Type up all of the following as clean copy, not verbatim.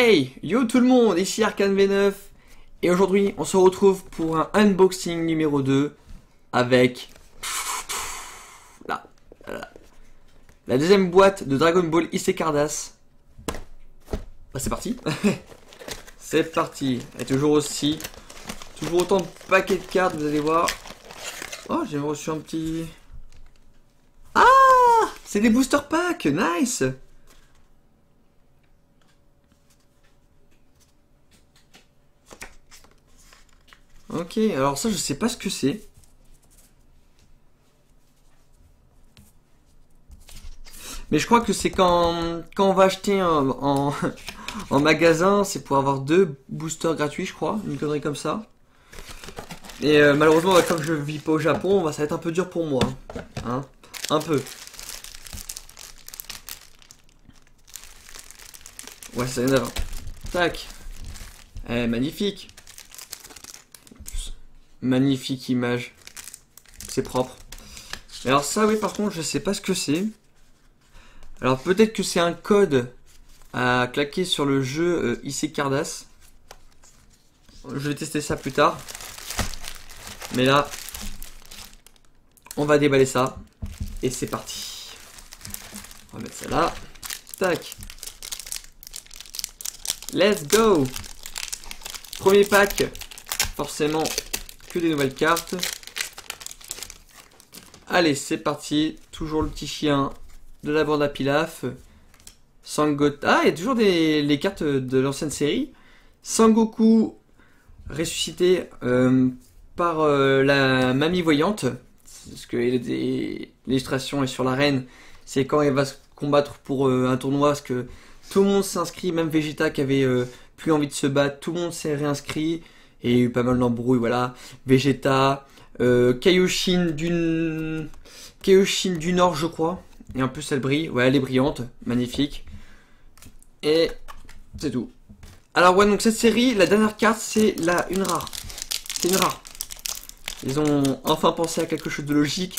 Hey, yo tout le monde, ici Arcane V9 et aujourd'hui on se retrouve pour un unboxing numéro 2 avec la, la deuxième boîte de Dragon Ball Isekai Cardass. Bah c'est parti. C'est parti. Et toujours autant de paquets de cartes, vous allez voir. Oh, j'ai reçu un petit... Ah, c'est des booster packs, nice. Ok, alors ça je sais pas ce que c'est. Mais je crois que c'est quand on va acheter en magasin, c'est pour avoir 2 boosters gratuits, je crois, une connerie comme ça. Et malheureusement, comme je vis pas au Japon, ça va être un peu dur pour moi. Hein, un peu. Ouais, ça vient d'avant. Tac. Eh, magnifique. Magnifique image. C'est propre. Mais alors ça, oui, par contre, je sais pas ce que c'est. Alors peut-être que c'est un code à claquer sur le jeu Isekai Cardass. Je vais tester ça plus tard. Mais là, on va déballer ça. Et c'est parti. On va mettre ça là. Tac. Let's go. Premier pack. Forcément, que des nouvelles cartes. Allez, c'est parti. Toujours le petit chien de la bande à Pilaf. Sangoku. Ah, il y a toujours les cartes de l'ancienne série. Sangoku ressuscité par la mamie voyante. Parce que l'illustration est sur l'arène. C'est quand elle va se combattre pour un tournoi. Parce que tout le monde s'inscrit. Même Vegeta qui avait plus envie de se battre. Tout le monde s'est réinscrit. Et il y a eu pas mal d'embrouilles. Voilà. Vegeta. Kaioshin du Nord, je crois. Et en plus, elle brille. Ouais, elle est brillante. Magnifique. Et c'est tout. Alors, ouais, donc cette série, la dernière carte, c'est une rare. C'est une rare. Ils ont enfin pensé à quelque chose de logique.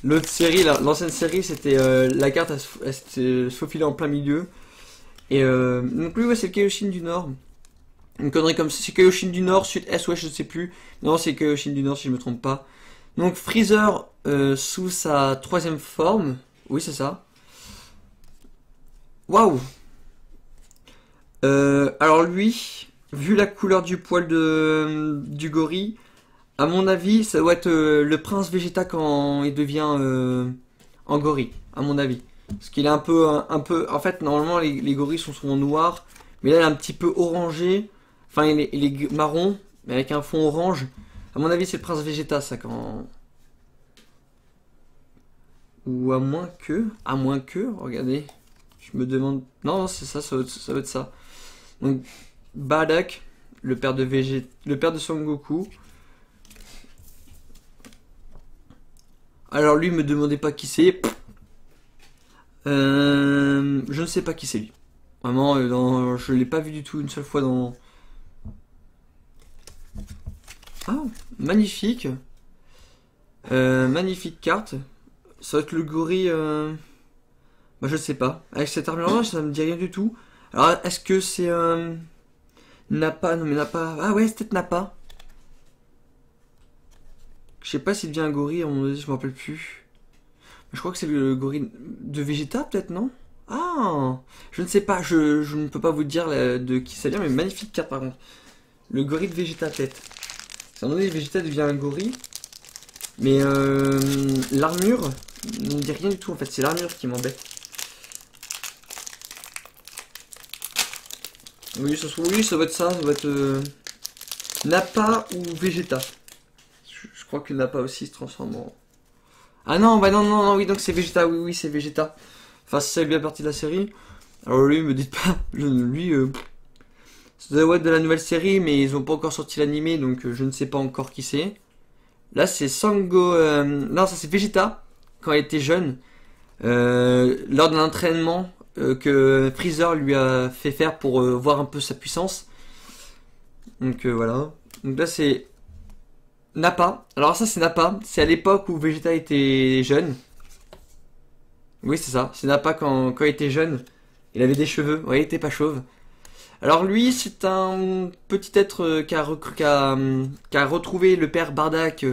L'autre série, l'ancienne série, c'était la carte, elle se faufilait en plein milieu. Et donc, lui, ouais, c'est le Kaioshin du Nord. Une connerie comme ça. C'est Kaioshin du Nord, Sud, Est, Ouest, je ne sais plus. Non, c'est Kaioshin du Nord, si je me trompe pas. Donc, Freezer sous sa 3ème forme. Oui, c'est ça. Waouh! Alors lui, vu la couleur du poil du gorille, à mon avis, ça doit être le prince Vegeta quand il devient en gorille, à mon avis. Parce qu'il est un peu... En fait, normalement, les gorilles sont souvent noirs, mais là, il est un petit peu orangé. Enfin, il est marron, mais avec un fond orange. À mon avis, c'est le prince Vegeta, ça, quand... Ou à moins que, regardez. Je me demande... Non, c'est ça, ça doit être ça. Donc, Bardock, le père de Son Goku. Alors lui, me demandez pas qui c'est. Je ne sais pas qui c'est lui. Vraiment, je l'ai pas vu du tout une seule fois dans... Ah, magnifique. Magnifique carte. Ça va être le gorille... Bah je sais pas. Avec cette armure-là, ça me dit rien du tout. Alors, est-ce que c'est Nappa? Non mais Nappa... Ah ouais, c'est peut-être Nappa. Je sais pas s'il devient un gorille, à mon avis, je me rappelle plus. Je crois que c'est le gorille de Vegeta, peut-être, non? Ah, je ne sais pas, je ne peux pas vous dire de qui ça vient, mais magnifique carte par contre. Le gorille de Vegeta, peut-être. À un moment donné, Vegeta devient un gorille. Mais l'armure ne me dit rien du tout, en fait. C'est l'armure qui m'embête. Oui, ça doit être ça. Ça doit être Nappa ou Vegeta. Je crois que Nappa aussi se transforme en... Ah non, bah non, oui, donc c'est Vegeta. Oui, c'est Vegeta. Enfin, c'est bien partie de la série. Alors lui, me dites pas... Lui, ça doit être de la nouvelle série, mais ils ont pas encore sorti l'animé, donc je ne sais pas encore qui c'est. Là, c'est Sango... Non, ça c'est Vegeta, quand il était jeune. Lors d'un entraînement que Freezer lui a fait faire pour voir un peu sa puissance. Donc voilà. Donc là, c'est Nappa. Alors ça, c'est Nappa. C'est à l'époque où Vegeta était jeune. Oui, c'est ça. C'est Nappa quand il était jeune. Il avait des cheveux. Ouais, il était pas chauve. Alors lui, c'est un petit être qui a retrouvé le père Bardak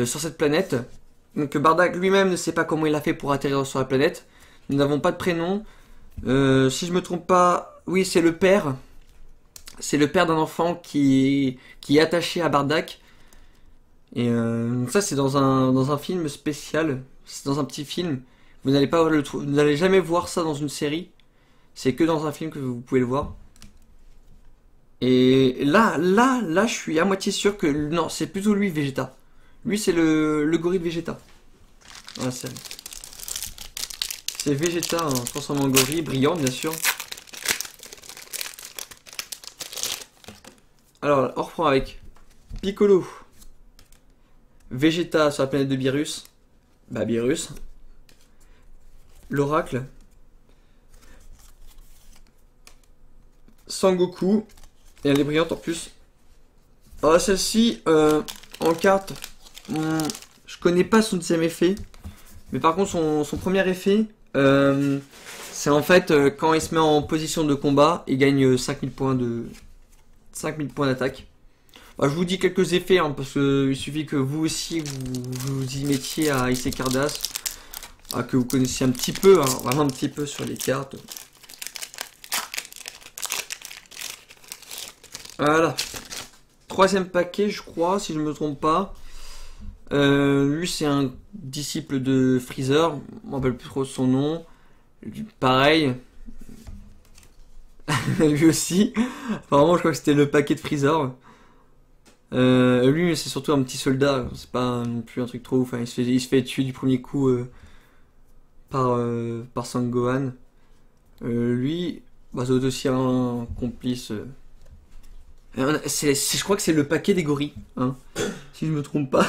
sur cette planète. Donc Bardak lui-même ne sait pas comment il a fait pour atterrir sur la planète. Nous n'avons pas de prénom. Si je me trompe pas, oui, c'est le père. C'est le père d'un enfant qui est attaché à Bardak. Et ça, c'est dans un film spécial. C'est dans un petit film. Vous n'allez pas vous n'allez jamais voir ça dans une série. C'est que dans un film que vous pouvez le voir. Et là, je suis à moitié sûr que non, c'est plutôt lui Vegeta. Lui, c'est le gorille de Vegeta. Voilà, c'est Vegeta hein, transformé en gorille, brillant bien sûr. Alors, on reprend avec Piccolo. Vegeta sur la planète de Beerus. Bah, Beerus. L'oracle. Sangoku. Et elle est brillante en plus. Oh, celle-ci, en carte, je connais pas son deuxième effet. Mais par contre, son premier effet, c'est en fait quand il se met en position de combat, il gagne 5000 points d'attaque. Bah, je vous dis quelques effets, hein, parce qu'il suffit que vous aussi, vous y mettiez à Ace Cardass. Que vous connaissiez un petit peu, hein, vraiment un petit peu sur les cartes. Voilà. Troisième paquet, je crois, si je me trompe pas. Lui, c'est un disciple de Freezer. Je me rappelle plus trop son nom. Pareil. Lui aussi. Apparemment, je crois que c'était le paquet de Freezer. Lui, c'est surtout un petit soldat. C'est pas non plus un truc trop ouf. Hein. Il se fait tuer du premier coup par Sangohan. Lui, bah, c'est aussi un complice. Je crois que c'est le paquet des gorilles, hein, si je me trompe pas.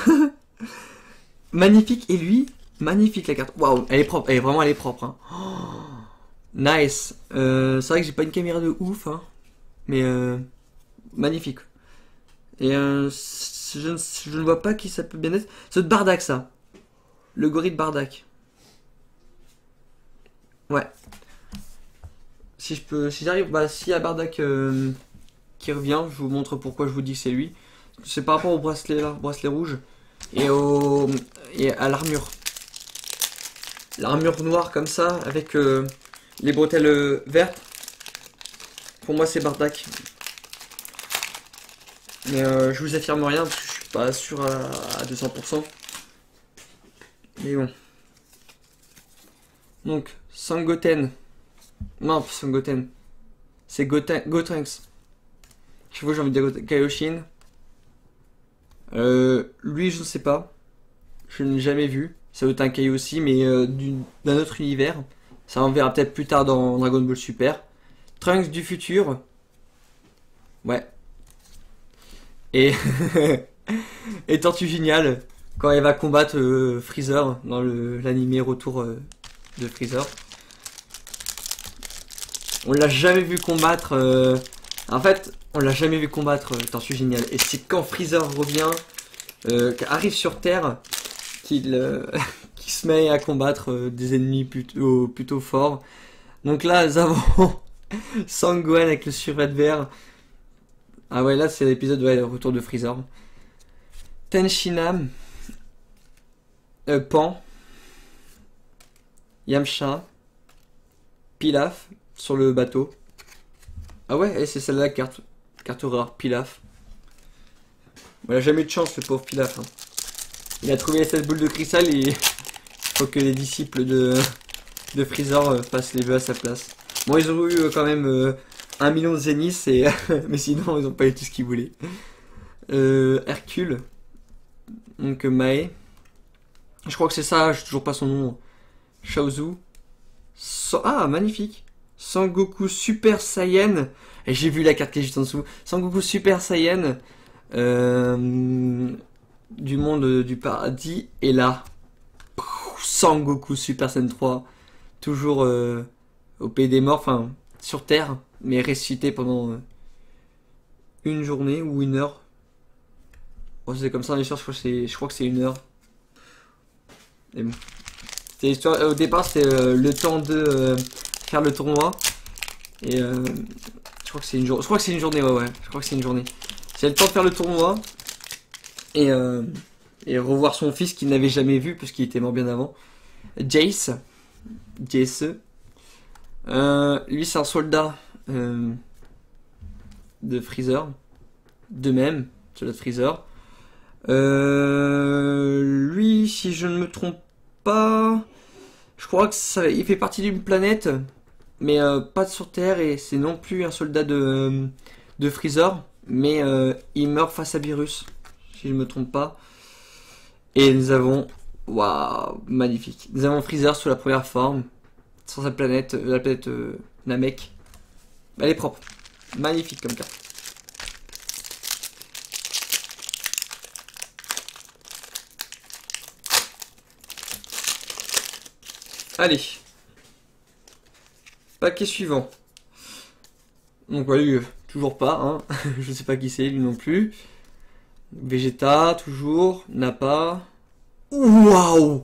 Magnifique, et lui, magnifique la carte. Waouh, elle est propre, elle est propre. Hein. Oh, nice. C'est vrai que j'ai pas une caméra de ouf, hein, mais magnifique. Et je ne vois pas qui ça peut bien être. C'est de Bardak, ça. Le gorille de Bardak. Ouais. Si j'arrive, bah si à Bardak qui revient, je vous montre pourquoi je vous dis que c'est lui. C'est par rapport au bracelet là, bracelet rouge et à l'armure. L'armure noire comme ça avec les bretelles vertes. Pour moi c'est Bardak. Mais je vous affirme rien parce que je suis pas sûr à 200%. Mais bon. Donc Sangoten. Non, Sangoten. C'est Gotenks. Je sais pas, j'ai envie de dire Kaioshin. Lui, je ne sais pas. Je ne l'ai jamais vu. Ça doit être un Kai aussi, mais d'un autre univers. Ça on verra peut-être plus tard dans Dragon Ball Super. Trunks du futur. Ouais. Et, et Tortue Géniale quand elle va combattre Freezer dans l'animé Retour de Freezer. On l'a jamais vu combattre. En fait, on l'a jamais vu combattre Tortue Géniale. Et c'est quand Freezer revient, arrive sur Terre, qu'il se met à combattre des ennemis plutôt forts. Donc là, nous avons Sangohan avec le survêt vert. Ah ouais, là c'est l'épisode Retour de Freezer. Tenshinhan, Pan, Yamcha, Pilaf sur le bateau. Ah ouais, c'est celle-là, carte rare, Pilaf. Il a jamais eu de chance, le pauvre Pilaf. Hein. Il a trouvé cette boule de cristal et il faut que les disciples de Freezer fassent les vœux à sa place. Bon, ils ont eu quand même 1 million de zéniths, mais sinon ils ont pas eu tout ce qu'ils voulaient. Hercule. Donc Mae. Je crois que c'est ça, je toujours pas son nom. Chaozu. Ah, magnifique. Sangoku Super Saiyan. Et j'ai vu la carte qui est juste en dessous. Sangoku Super Saiyan. Du monde du paradis. Et là. Sangoku Super Saiyan 3. Toujours au pays des morts. Enfin, sur Terre. Mais ressuscité pendant une journée ou une heure. Oh, c'est comme ça dans l'histoire, je crois que c'est une heure. Et bon. Au départ, c'était le temps de faire le tournoi. Et je crois que c'est une journée. Je crois que c'est une journée, ouais. Je crois que c'est une journée. C'est le temps de faire le tournoi. Et revoir son fils qu'il n'avait jamais vu, parce qu'il était mort bien avant. Jace. Jace. Lui, c'est un soldat de Freezer. De même, soldat de Freezer. Lui, si je ne me trompe pas, je crois que ça, il fait partie d'une planète, mais pas sur Terre, et c'est non plus un soldat de Freezer, mais il meurt face à Beerus, si je ne me trompe pas. Et nous avons, waouh, magnifique. Nous avons Freezer sous la première forme, sur sa planète, la planète Namek. Elle est propre, magnifique comme carte. Allez. Paquet suivant. Donc voilà, lui, toujours pas, hein. Je sais pas qui c'est, lui non plus. Vegeta, toujours. Nappa. Waouh.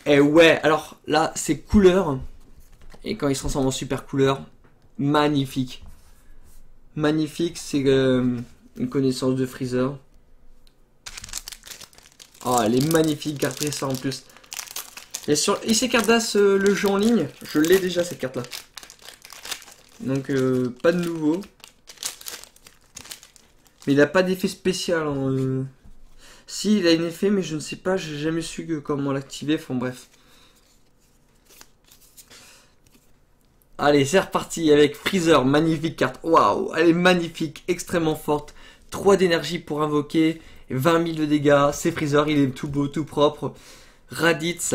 Et ouais, alors là, c'est couleur. Et quand il se transforme en super couleur, magnifique. Magnifique, c'est une connaissance de Freezer. Oh, elle est magnifique, garderez ça en plus. Et sur IC Cardass, le jeu en ligne, je l'ai déjà cette carte là. Donc pas de nouveau. Mais il n'a pas d'effet spécial. Hein, Si, il a un effet, mais je ne sais pas, j'ai jamais su comment l'activer. Enfin bref. Allez, c'est reparti avec Freezer, magnifique carte. Waouh, elle est magnifique, extrêmement forte. 3 d'énergie pour invoquer, 20 000 de dégâts. C'est Freezer, il est tout beau, tout propre. Raditz.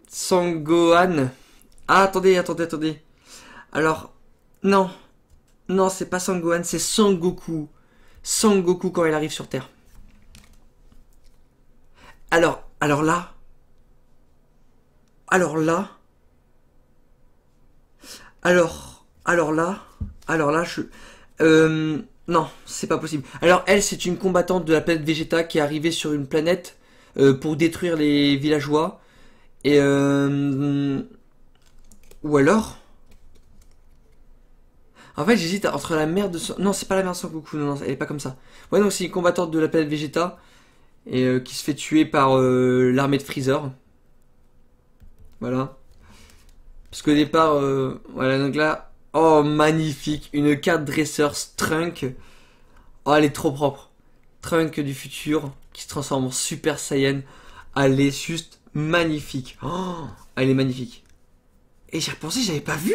Sangohan. Ah, attendez. Alors, non. Non, c'est pas Sangohan, c'est Sangoku. Sangoku quand il arrive sur Terre. Alors là. Alors là, non, c'est pas possible. Alors elle, c'est une combattante de la planète Vegeta qui est arrivée sur une planète pour détruire les villageois. Et ou alors, en fait, j'hésite entre la mère de non, c'est pas la mère de Sangoku, non, elle est pas comme ça. Ouais, donc c'est une combattante de la planète Vegeta et qui se fait tuer par l'armée de Freezer. Voilà. Parce qu'au départ, voilà, donc là, oh, magnifique, une carte dresseur Trunk. Oh, elle est trop propre. Trunk du futur, qui se transforme en Super Saiyan. Elle est juste magnifique. Oh, elle est magnifique. Et j'ai repensé, j'avais pas vu.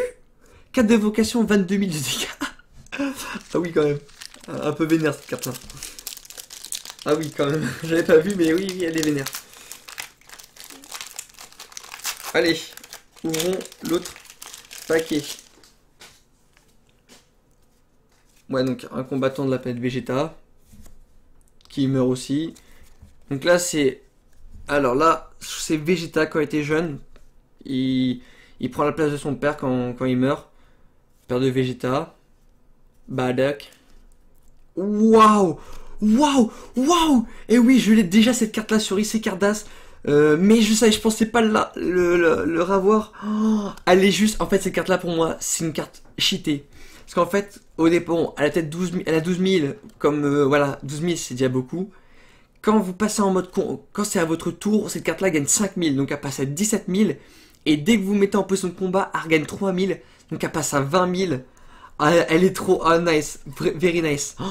4 d'évocation, 22 000 de dégâts. Ah oui, quand même. Un peu vénère, cette carte-là. Ah oui, quand même. J'avais pas vu, mais oui, elle est vénère. Allez. Ouvrons l'autre paquet. Ouais, donc un combattant de la planète Vegeta. Qui meurt aussi. Donc là, c'est... Alors là, c'est Vegeta quand il était jeune. Il prend la place de son père quand il meurt. Père de Vegeta. Bardock. Waouh! Waouh! Et oui, je l'ai déjà cette carte-là sur IC Cardass. Mais je pensais pas le revoir. Oh, elle est juste, en fait, cette carte là pour moi, c'est une carte cheatée. Parce qu'en fait, au départ, elle a peut-être 12 000, elle a 12 000, comme, voilà, 12 000 c'est déjà beaucoup. Quand vous passez en mode, quand c'est à votre tour, cette carte là gagne 5 000, donc elle passe à 17 000. Et dès que vous mettez en position de combat, elle gagne 3 000, donc elle passe à 20 000. Ah, elle est trop, ah, nice, very nice. Oh,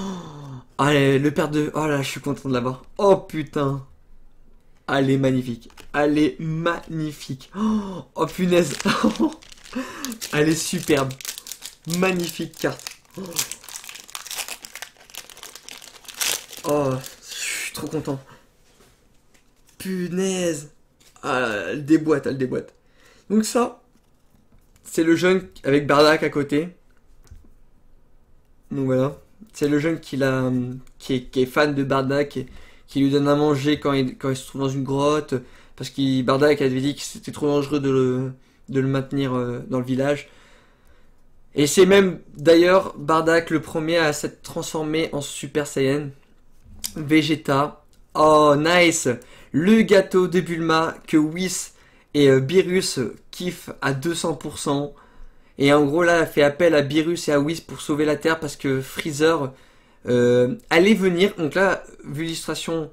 allez, le père de, oh là, je suis content de l'avoir. Oh putain. Elle est magnifique. Elle est magnifique. Oh punaise. Elle est superbe. Magnifique carte. Oh, je suis trop content. Punaise. Ah, elle déboîte. Donc ça, c'est le jeune avec Bardock à côté. Donc voilà. C'est le jeune qui est fan de Bardock et qui lui donne à manger quand il se trouve dans une grotte, parce que Bardock avait dit que c'était trop dangereux de le maintenir dans le village. Et c'est même d'ailleurs Bardock le premier à s'être transformé en Super Saiyan. Vegeta. Oh, nice. Le gâteau de Bulma que Whis et Beerus kiffent à 200%. Et en gros, là, elle fait appel à Beerus et à Whis pour sauver la Terre parce que Freezer allait venir. Donc là, vu l'illustration,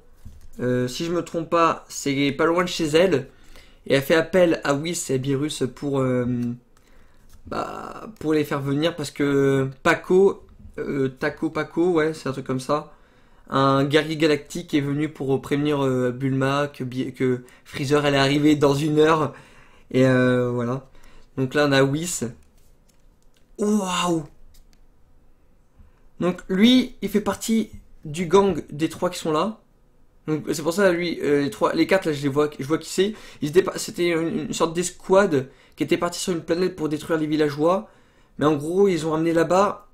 si je me trompe pas, c'est pas loin de chez elle. Et elle fait appel à Whis et à Beerus pour les faire venir parce que Paco, Paco, ouais, c'est un truc comme ça. Un guerrier galactique est venu pour prévenir Bulma que Freezer allait arriver dans 1 heure. Et voilà. Donc là, on a Whis. Waouh! Donc lui, il fait partie du gang des 3 qui sont là. Donc c'est pour ça lui, les 4 là, je vois qui c'est. C'était une sorte d'escouade qui était partie sur une planète pour détruire les villageois. Mais en gros, ils ont amené là-bas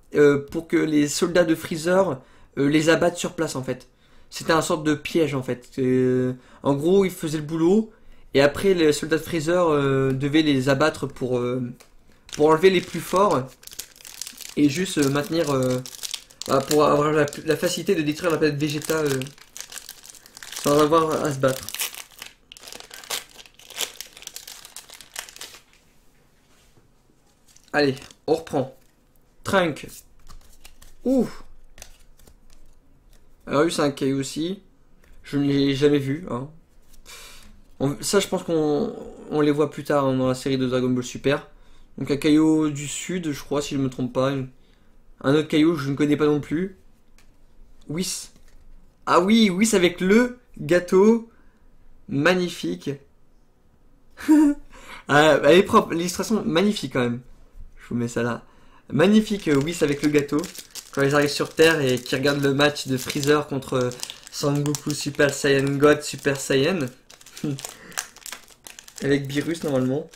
pour que les soldats de Freezer les abattent sur place en fait. C'était un sorte de piège en fait. En gros, ils faisaient le boulot et après les soldats de Freezer devaient les abattre pour enlever les plus forts et juste maintenir pour avoir la facilité de détruire la planète Vegeta sans avoir à se battre. Allez, on reprend. Trunk. Ouh. Alors lui c'est un caillou aussi. Je ne l'ai jamais vu. Hein. Ça je pense qu'on les voit plus tard hein, dans la série de Dragon Ball Super. Donc un caillou du sud je crois si je ne me trompe pas. Un autre caillou que je ne connais pas non plus. Whis. Ah oui, Whis avec le gâteau. Magnifique. Ah, elle est propre, l'illustration magnifique quand même. Je vous mets ça là. Magnifique Whis avec le gâteau. Quand ils arrivent sur Terre et qui regardent le match de Freezer contre Sangoku Super Saiyan God Super Saiyan. Avec Beerus normalement.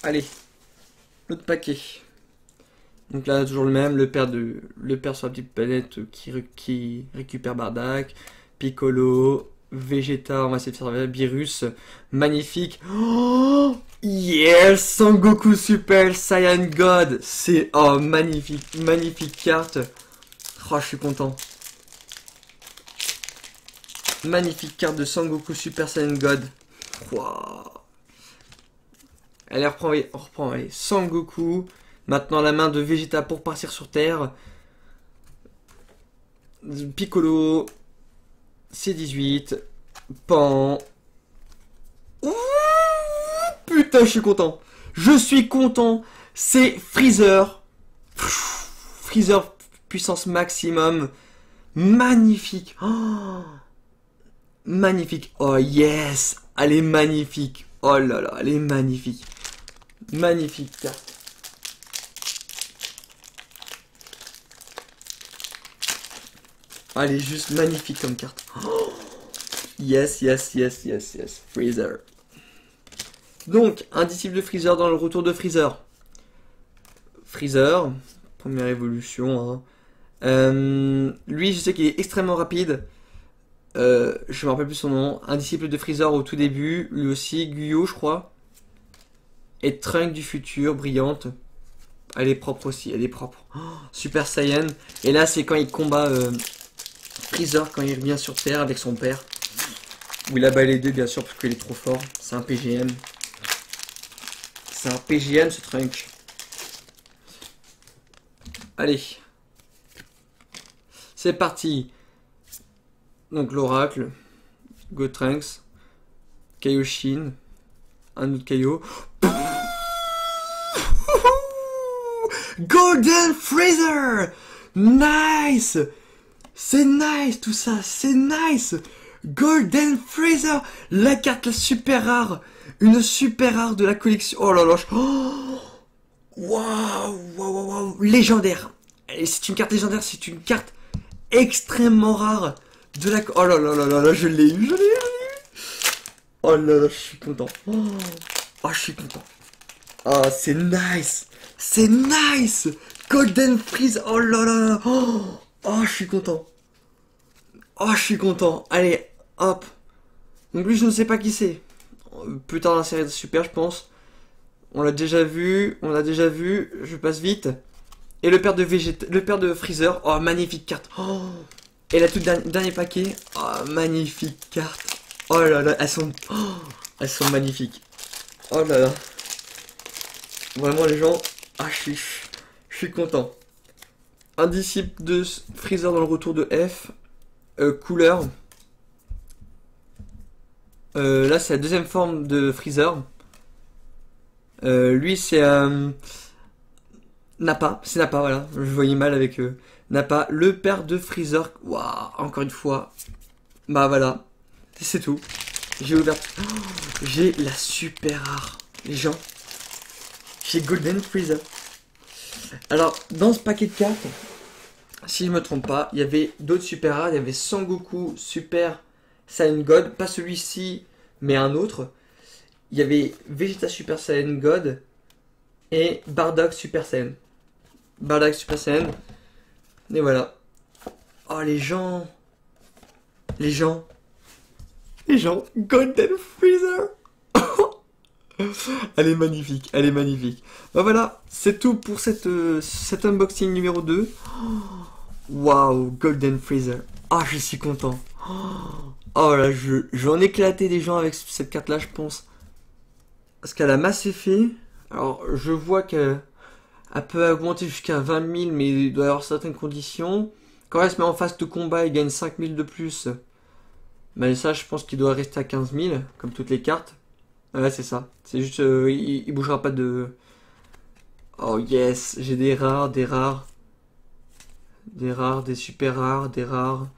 Allez, l'autre paquet. Donc là toujours le même, le père sur la petite planète qui récupère Bardock, Piccolo, Vegeta, on va essayer de faire Beerus, magnifique. Oh yes, Sangoku Super Saiyan God, c'est magnifique, magnifique carte. Oh je suis content. Magnifique carte de Sangoku Super Saiyan God. Wow. Allez, on reprend, allez, Sangoku. Maintenant la main de Vegeta pour partir sur Terre. Piccolo. C18. Pan. Ouh, putain, je suis content. Je suis content. C'est Freezer. Freezer puissance maximum. Magnifique. Oh, magnifique. Oh yes. Elle est magnifique. Oh là là, elle est magnifique. Magnifique carte. Elle est juste magnifique comme carte. Oh yes, yes, yes, yes, yes. Freezer. Donc, un disciple de Freezer dans le retour de Freezer. Freezer, première évolution. Hein. Lui, je sais qu'il est extrêmement rapide. Je me rappelle plus son nom. Un disciple de Freezer au tout début. Lui aussi, Guyo, je crois. Et Trunk du futur, brillante. Elle est propre aussi, elle est propre. Oh, Super Saiyan. Et là, c'est quand il combat Freezer, quand il revient sur Terre avec son père. Où il abat les deux, bien sûr, parce qu'il est trop fort. C'est un PGM. C'est un PGM, ce Trunk. Allez. C'est parti. Donc, l'oracle. Gotrunks. Kaioshin. Un autre Kaio. Golden Freezer! Nice! C'est nice tout ça, c'est nice! Golden Freezer! La carte la super rare! Une super rare de la collection. Oh là là! Oh, waouh! Waouh! Waouh! Légendaire! C'est une carte légendaire, c'est une carte extrêmement rare de la. Oh là là là là là, je l'ai eu, je l'ai eu! Oh là là, je suis content! Oh, je suis content! Oh, c'est nice! C'est nice! Golden Freeze! Oh là là! Oh, je suis content! Oh, je suis content! Allez, hop! Donc lui, je ne sais pas qui c'est. Plus tard dans la série de Super, je pense. On l'a déjà vu, je passe vite. Et le père de Vegeta, le père de Freezer. Oh, magnifique carte! Oh. Et la toute dernier paquet. Oh, magnifique carte! Oh là là, elles sont... Oh. Elles sont magnifiques. Oh là là. Vraiment les gens. Ah je suis content. Un disciple de Freezer dans le retour de F. Couleur. Là c'est la deuxième forme de Freezer. Lui c'est Nappa. C'est Nappa, voilà. Je voyais mal avec Nappa. Le père de Freezer. Waouh, encore une fois. Bah voilà. C'est tout. J'ai ouvert. Oh, j'ai la super rare. Les gens. J'ai Golden Freezer. Alors, dans ce paquet de cartes, si je me trompe pas, il y avait d'autres super rares. Il y avait Sangoku Super Saiyan God. Pas celui-ci, mais un autre. Il y avait Vegeta Super Saiyan God. Et Bardock Super Saiyan. Bardock Super Saiyan. Et voilà. Oh, les gens. Les gens. Les gens. Golden Freezer. Elle est magnifique, elle est magnifique. Bah voilà, c'est tout pour cet unboxing numéro 2. Waouh, Golden Freezer. Ah, je suis content. Oh là, j'en ai éclaté des gens avec cette carte-là, je pense. Parce qu'elle a masse effet. Alors, je vois qu'elle peut augmenter jusqu'à 20 000, mais il doit y avoir certaines conditions. Quand elle se met en phase de combat, il gagne 5 000 de plus. Mais ça, je pense qu'il doit rester à 15 000, comme toutes les cartes. Ouais, c'est ça. C'est juste, il bougera pas de... Oh yes, j'ai des rares, des rares. Des rares, des super rares, des rares.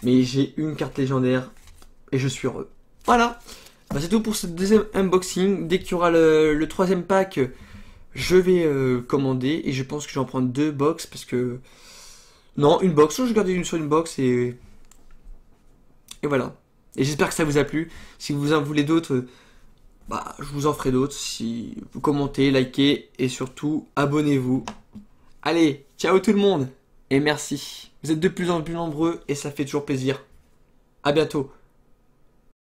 Mais j'ai une carte légendaire. Et je suis heureux. Voilà. Bah, c'est tout pour ce deuxième unboxing. Dès qu'il y aura le troisième pack, je vais commander. Et je pense que j'en prends 2 box parce que... Non, une box. Je vais garder une sur une box et... Et voilà. Et j'espère que ça vous a plu. Si vous en voulez d'autres... Bah, je vous en ferai d'autres si vous commentez, likez et surtout abonnez-vous. Allez, ciao tout le monde et merci. Vous êtes de plus en plus nombreux et ça fait toujours plaisir. À bientôt.